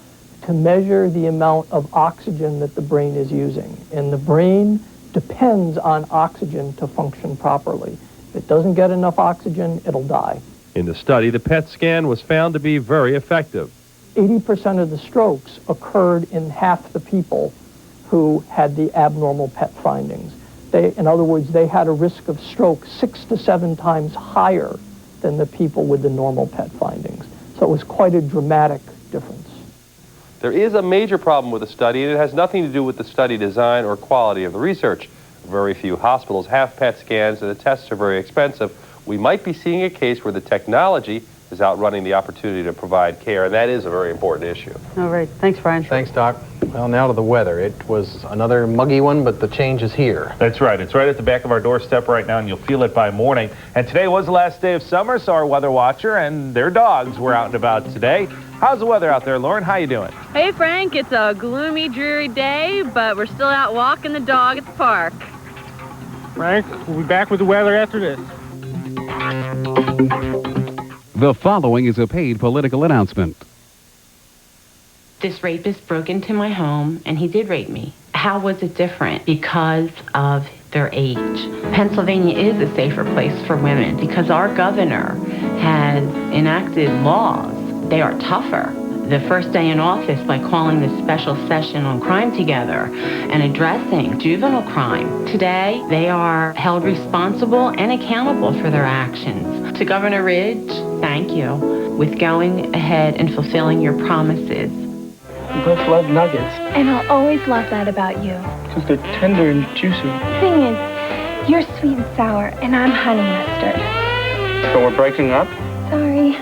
to measure the amount of oxygen that the brain is using. And the brain depends on oxygen to function properly. If it doesn't get enough oxygen, it'll die. In the study, the PET scan was found to be very effective. 80% of the strokes occurred in half the people who had the abnormal PET findings. In other words, they had a risk of stroke 6 to 7 times higher than the people with the normal PET findings. So it was quite a dramatic difference. There is a major problem with the study, and it has nothing to do with the study design or quality of the research. Very few hospitals have PET scans, and the tests are very expensive. We might be seeing a case where the technology is outrunning the opportunity to provide care, and that is a very important issue. All right. Thanks, Brian. Thanks, Doc. Well, now to the weather. It was another muggy one, but the change is here. That's right. It's right at the back of our doorstep right now, and you'll feel it by morning. And today was the last day of summer, so our weather watcher and their dogs were out and about today. How's the weather out there, Lauren? How you doing? Hey, Frank. It's a gloomy, dreary day, but we're still out walking the dog at the park. Frank, we'll be back with the weather after this. The following is a paid political announcement. This rapist broke into my home, and he did rape me. How was it different? Because of their age. Pennsylvania is a safer place for women because our governor has enacted laws. They are tougher. The first day in office, by calling this special session on crime together and addressing juvenile crime. Today, they are held responsible and accountable for their actions. To Governor Ridge, thank you with going ahead and fulfilling your promises. We both love nuggets. And I'll always love that about you. Because they're tender and juicy. Thing is, you're sweet and sour, and I'm honey mustard. So we're breaking up? Sorry.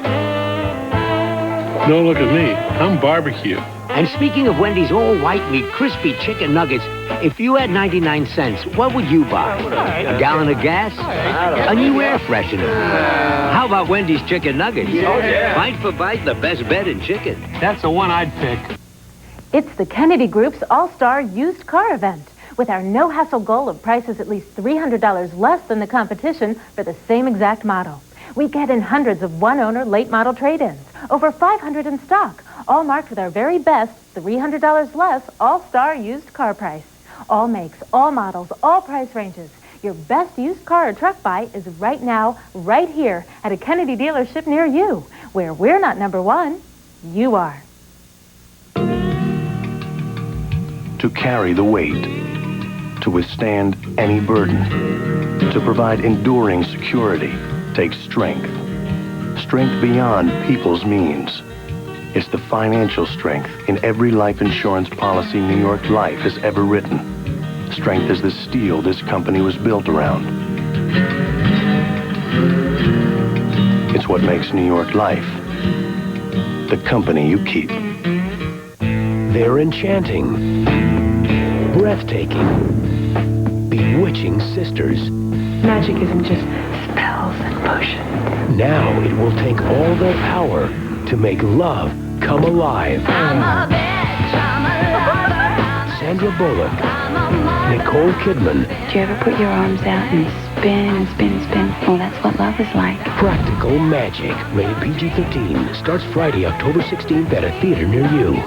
Don't look at me. I'm barbecue. And speaking of Wendy's all-white meat, crispy chicken nuggets, if you had 99 cents, what would you buy? A gallon of gas? A new air freshener? How about Wendy's chicken nuggets? Bite for bite, the best bet in chicken. That's the one I'd pick. It's the Kennedy Group's All-Star Used Car Event. With our no-hassle goal of prices at least $300 less than the competition for the same exact model. We get in hundreds of one-owner late-model trade-ins, over 500 in stock, all marked with our very best $300 less all-star used car price. All makes, all models, all price ranges. Your best used car or truck buy is right now, right here at a Kennedy dealership near you, where we're not number one, you are. To carry the weight, to withstand any burden, to provide enduring security, takes strength. Strength beyond people's means. It's the financial strength in every life insurance policy New York Life has ever written. Strength is the steel this company was built around. It's what makes New York Life the company you keep. They're enchanting, breathtaking, bewitching sisters. Magic isn't just spells and potions. Now it will take all their power to make love come alive. I'm a bitch, I'm a lover. Sandra Bullock, Nicole Kidman. Do you ever put your arms out and spin and spin and spin? Well, that's what love is like. Practical Magic, rated PG-13, starts Friday, October 16th at a theater near you.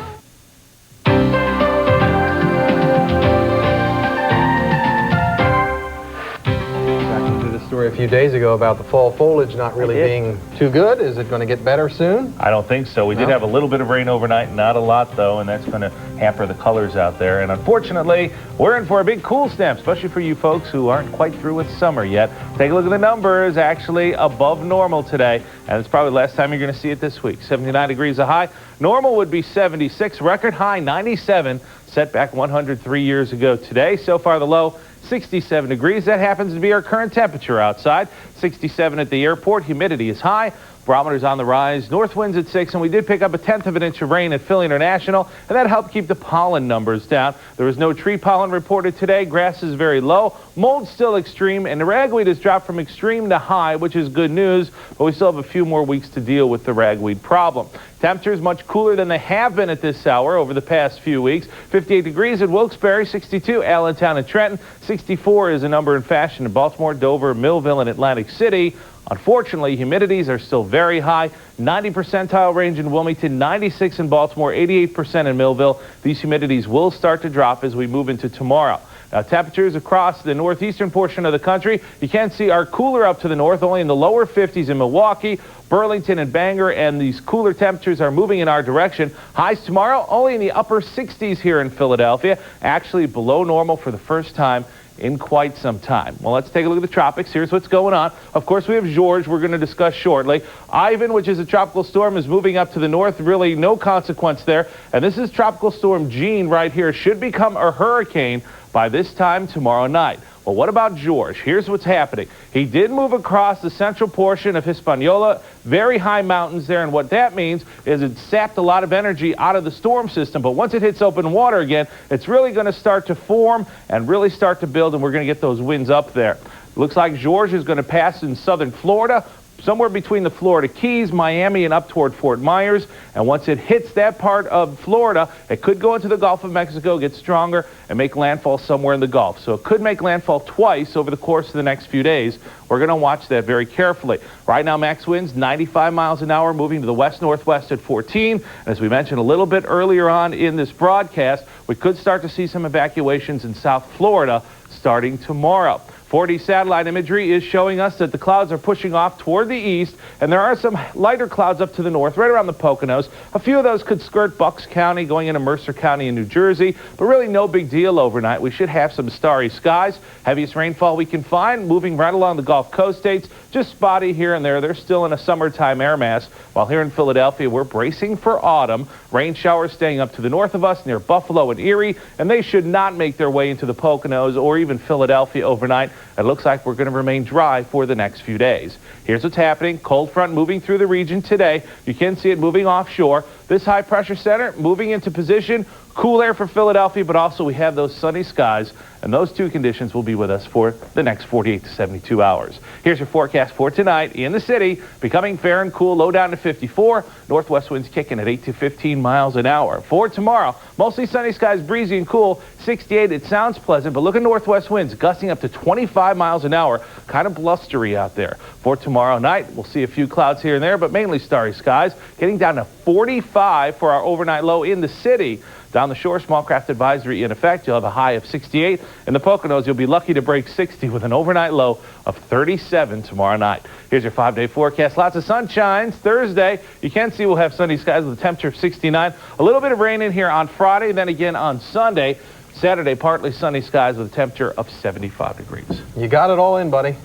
A few days ago about the fall foliage not really being too good. Is it going to get better soon? I don't think so. We did have a little bit of rain overnight, not a lot though, and that's going to hamper the colors out there. And unfortunately, we're in for a big cool snap, especially for you folks who aren't quite through with summer yet. Take a look at the numbers, actually above normal today, and it's probably the last time you're going to see it this week. 79 degrees a high. Normal would be 76, record high 97, set back 103 years ago today. So far the low, 67 degrees. That happens to be our current temperature outside. 67 at the airport. Humidity is high. Barometers on the rise. North winds at 6, and we did pick up a 1/10 of an inch of rain at Philly International, and that helped keep the pollen numbers down. There was no tree pollen reported today. Grass is very low. Mold still extreme, and the ragweed has dropped from extreme to high, which is good news, but we still have a few more weeks to deal with the ragweed problem. Temperatures much cooler than they have been at this hour over the past few weeks. 58 degrees in Wilkes-Barre, 62 Allentown and Trenton, 64 is a number in fashion in Baltimore, Dover, Millville, and Atlantic City. Unfortunately, humidities are still very high. 90 percentile range in Wilmington, 96 in Baltimore, 88% in Millville. These humidities will start to drop as we move into tomorrow. Now, temperatures across the northeastern portion of the country, you can see, are cooler up to the north, only in the lower 50s in Milwaukee, Burlington, and Bangor, and these cooler temperatures are moving in our direction. Highs tomorrow, only in the upper 60s here in Philadelphia, actually below normal for the first time in quite some time. Well, let's take a look at the tropics. Here's what's going on. Of course, we have George we're going to discuss shortly. Ivan, which is a tropical storm, is moving up to the north. Really no consequence there. And this is Tropical Storm Jean right here. Should become a hurricane by this time tomorrow night. Well, what about George? Here's what's happening. He did move across the central portion of Hispaniola, very high mountains there, and what that means is it sapped a lot of energy out of the storm system, but once it hits open water again, it's really going to start to form and really start to build, and we're going to get those winds up there. Looks like George is going to pass in southern Florida, somewhere between the Florida Keys, Miami, and up toward Fort Myers. And once it hits that part of Florida, it could go into the Gulf of Mexico, get stronger, and make landfall somewhere in the Gulf. So it could make landfall twice over the course of the next few days. We're going to watch that very carefully. Right now, max winds 95 miles an hour, moving to the west-northwest at 14. And as we mentioned a little bit earlier on in this broadcast, we could start to see some evacuations in South Florida starting tomorrow. 4D satellite imagery is showing us that the clouds are pushing off toward the east, and there are some lighter clouds up to the north, right around the Poconos. A few of those could skirt Bucks County, going into Mercer County in New Jersey, but really no big deal overnight. We should have some starry skies. Heaviest rainfall we can find, moving right along the Gulf Coast states, just spotty here and there. They're still in a summertime air mass, while here in Philadelphia, we're bracing for autumn. Rain showers staying up to the north of us near Buffalo and Erie, and they should not make their way into the Poconos or even Philadelphia overnight. It looks like we're going to remain dry for the next few days. Here's what's happening. Cold front moving through the region today. You can see it moving offshore. This high pressure center moving into position. Cool air for Philadelphia, but also we have those sunny skies, and those two conditions will be with us for the next 48 to 72 hours. Here's your forecast for tonight in the city. Becoming fair and cool, low down to 54. Northwest winds kicking at 8 to 15 miles an hour. For tomorrow, mostly sunny skies, breezy and cool, 68. It sounds pleasant, but look at northwest winds gusting up to 25 miles an hour. Kind of blustery out there. For tomorrow night, we'll see a few clouds here and there, but mainly starry skies, getting down to 45 for our overnight low in the city. Down the shore, small craft advisory in effect. You'll have a high of 68. In the Poconos, you'll be lucky to break 60 with an overnight low of 37 tomorrow night. Here's your 5-day forecast. Lots of sunshine. Thursday, you can see we'll have sunny skies with a temperature of 69. A little bit of rain in here on Friday, then again on Sunday. Saturday, partly sunny skies with a temperature of 75 degrees. You got it all in, buddy.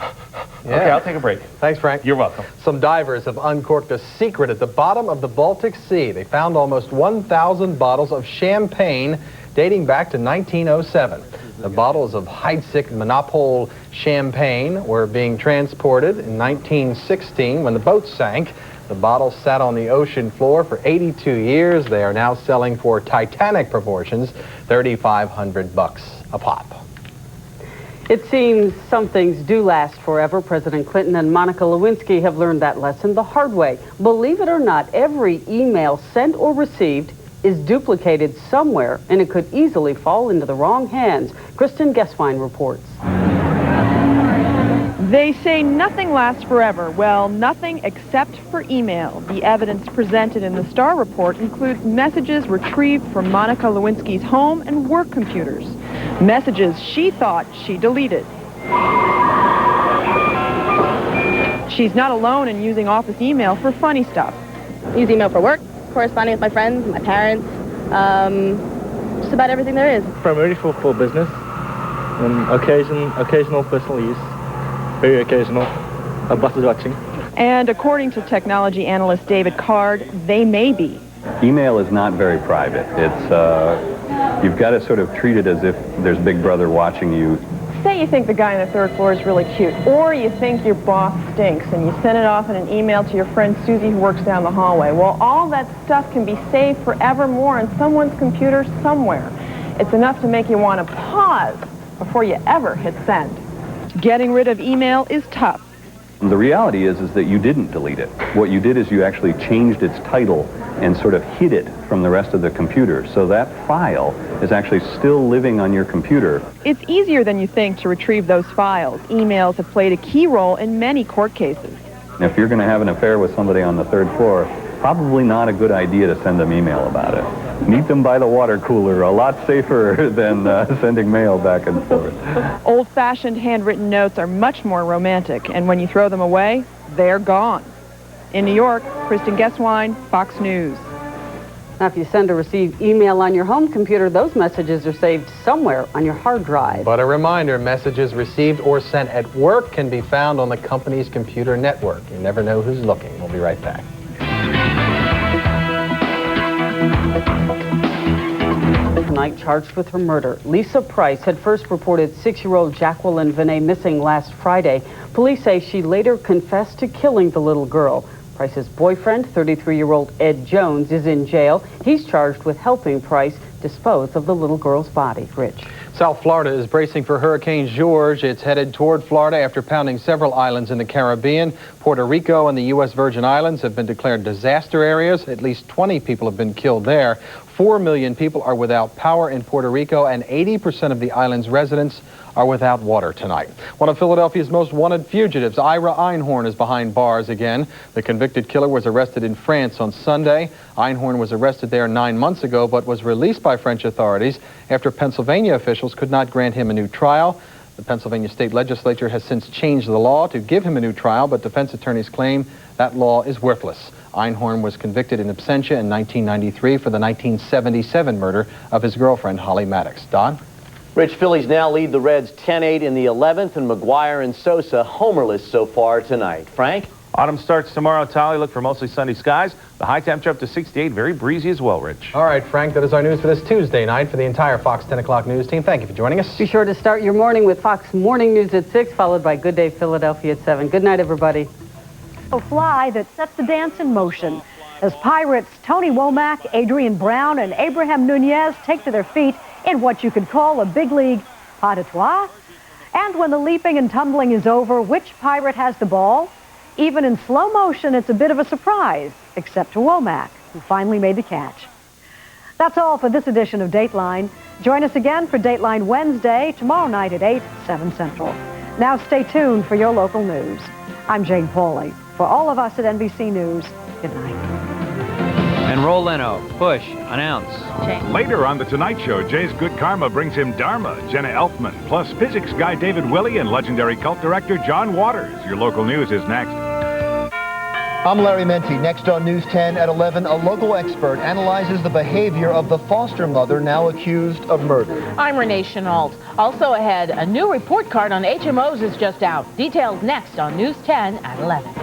Yeah. Okay, I'll take a break. Thanks, Frank. You're welcome. Some divers have uncorked a secret at the bottom of the Baltic Sea. They found almost 1,000 bottles of champagne dating back to 1907. The bottles of Heidsieck Monopole champagne were being transported in 1916 when the boat sank. The bottles sat on the ocean floor for 82 years. They are now selling for Titanic proportions, $3,500 a pop. It seems some things do last forever. President Clinton and Monica Lewinsky have learned that lesson the hard way. Believe it or not, every email sent or received is duplicated somewhere, and it could easily fall into the wrong hands. Kristen Geswine reports. They say nothing lasts forever. Well, nothing except for email. The evidence presented in the Star Report includes messages retrieved from Monica Lewinsky's home and work computers. Messages she thought she deleted. She's not alone in using office email for funny stuff. I use email for work, corresponding with my friends, my parents, just about everything there is. Primarily for business, and occasional personal use. Very occasional. Buses watching. And according to technology analyst David Card, they may be. Email is not very private. It's you've got to sort of treat it as if there's Big Brother watching you Say you think the guy on the third floor is really cute, or you think your boss stinks, and you send it off in an email to your friend Susie who works down the hallway. Well, all that stuff can be saved forevermore on someone's computer somewhere. It's enough to make you want to pause before you ever hit send. Getting rid of email is tough. The reality is that you didn't delete it. What you did is you actually changed its title and sort of hid it from the rest of the computer. So that file is actually still living on your computer. It's easier than you think to retrieve those files. Emails have played a key role in many court cases. If you're going to have an affair with somebody on the third floor, probably not a good idea to send them email about it. Meet them by the water cooler, a lot safer than sending mail back and forth. Old-fashioned handwritten notes are much more romantic, and when you throw them away, they're gone. In New York, Kristen Guesswine, Fox News. Now, if you send or receive email on your home computer, those messages are saved somewhere on your hard drive. But a reminder, messages received or sent at work can be found on the company's computer network. You never know who's looking. We'll be right back. Tonight, charged with her murder. Lisa Price had first reported 6-year-old Jacqueline Vinay missing last Friday. Police say she later confessed to killing the little girl. Price's boyfriend, 33-year-old Ed Jones, is in jail. He's charged with helping Price dispose of the little girl's body. Rich. South Florida is bracing for Hurricane George. It's headed toward Florida after pounding several islands in the Caribbean. Puerto Rico and the U.S. Virgin Islands have been declared disaster areas. At least 20 people have been killed there. 4 million people are without power in Puerto Rico, and 80% of the island's residents are without water tonight. One of Philadelphia's most wanted fugitives, Ira Einhorn, is behind bars again. The convicted killer was arrested in France on Sunday. Einhorn was arrested there 9 months ago, but was released by French authorities after Pennsylvania officials could not grant him a new trial. The Pennsylvania state legislature has since changed the law to give him a new trial, but defense attorneys claim that law is worthless. Einhorn was convicted in absentia in 1993 for the 1977 murder of his girlfriend, Holly Maddox. Don? Rich, Phillies now lead the Reds 10-8 in the 11th, and McGuire and Sosa homerless so far tonight. Frank? Autumn starts tomorrow, Tally. Look for mostly sunny skies. The high temperature up to 68. Very breezy as well, Rich. All right, Frank, that is our news for this Tuesday night. For the entire Fox 10 o'clock news team, thank you for joining us. Be sure to start your morning with Fox Morning News at 6, followed by Good Day Philadelphia at 7. Good night, everybody. A fly that sets the dance in motion as Pirates Tony Womack, Adrian Brown, and Abraham Nunez take to their feet in what you could call a big league pas de trois. And when the leaping and tumbling is over, which Pirate has the ball? Even in slow motion, it's a bit of a surprise, except to Womack, who finally made the catch. That's all for this edition of Dateline. Join us again for Dateline Wednesday, tomorrow night at 8, 7 Central. Now stay tuned for your local news. I'm Jane Pauley. For all of us at NBC News, good night. And roll Leno. Push. Announce. Later on The Tonight Show, Jay's Good Karma brings him Dharma, Jenna Elfman, plus physics guy David Willey and legendary cult director John Waters. Your local news is next. I'm Larry Menti. Next on News 10 at 11, a local expert analyzes the behavior of the foster mother now accused of murder. I'm Renee Chenault. Also ahead, a new report card on HMOs is just out. Details next on News 10 at 11.